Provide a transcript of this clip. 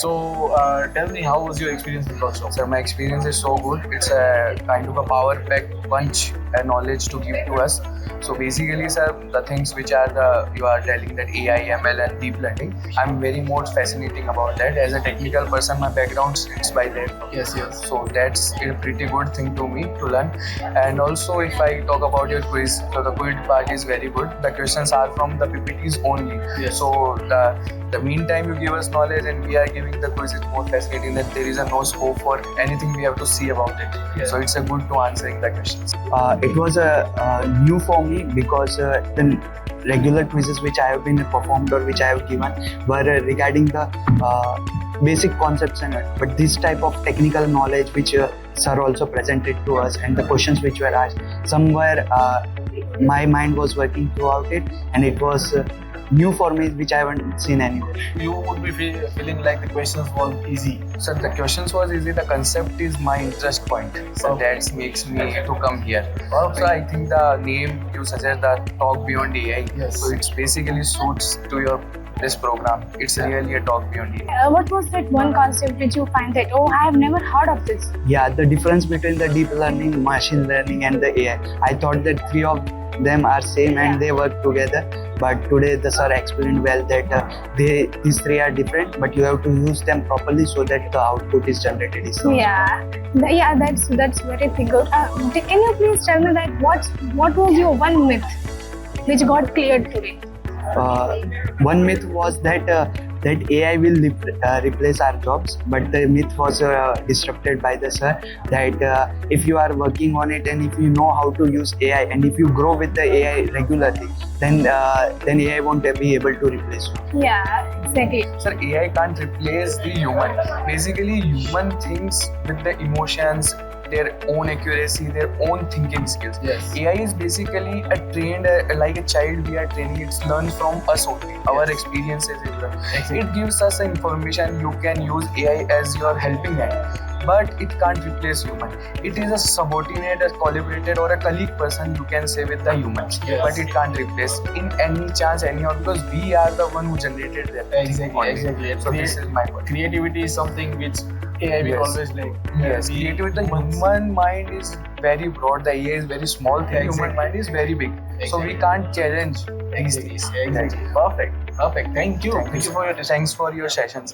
Tell me, how was your experience in workshop? So my experience is so good. It's a kind of a power-packed punch and knowledge to give to us. So basically, sir, the things which are you are telling that AI, ML, and deep learning, I'm very more fascinating about that. As a technical person, my background sits by that. Yes. So that's a pretty good thing to me to learn. And also, if I talk about your quiz, so the quiz part is very good. The questions are from the PPTs only. Yes. So the meantime you give us knowledge and we are giving the quiz, it's more fascinating that there is a no scope for anything we have to see about it. Yes. So it's a good to answering the questions. It was new for me because the regular quizzes which I have been performed or which I have given were regarding the basic concepts and but this type of technical knowledge which sir also presented to us and the questions which were asked, somewhere my mind was working throughout it and it was new for me, which I haven't seen anywhere. You would be feeling like the questions were easy. So the questions was easy. The concept is my interest point. So that makes me to come here. So I think the name you suggest, the Talk Beyond AI. Yes. So it's basically suits to your this program. It's really a talk beyond AI. What was that one concept which you find that, oh, I have never heard of this? Yeah, the difference between the deep learning, machine learning and the AI. I thought that three of them are same and they work together. But today the sir explained well that these three are different, but you have to use them properly so that the output is generated. That's very good. Can you please tell me that what was your one myth which got cleared today? One myth was that AI will replace our jobs, but the myth was disrupted by the sir that if you are working on it and if you know how to use AI and if you grow with the AI regularly, then AI won't be able to replace you. Yeah, exactly. Sir, AI can't replace the human. Basically, human thinks with the emotions, their own accuracy, their own thinking skills. Yes. AI is basically a trained, like a child we are training. It learns from us only. Our experiences it learns. Exactly. It gives us information. You can use AI as your helping hand, but it can't replace human. It is a subordinate, a collaborator, or a colleague person you can say with the humans. Yes. But it can't replace in any chance anyhow because we are the one who generated that. Exactly. So this is my point. Creativity is something which AI will always like. Yes, creativity. The human mind is very broad. The AI is very small thing. Exactly. Human mind is very big. So we can't challenge these things. Exactly. Perfect. Thank you. Thank you for your sessions.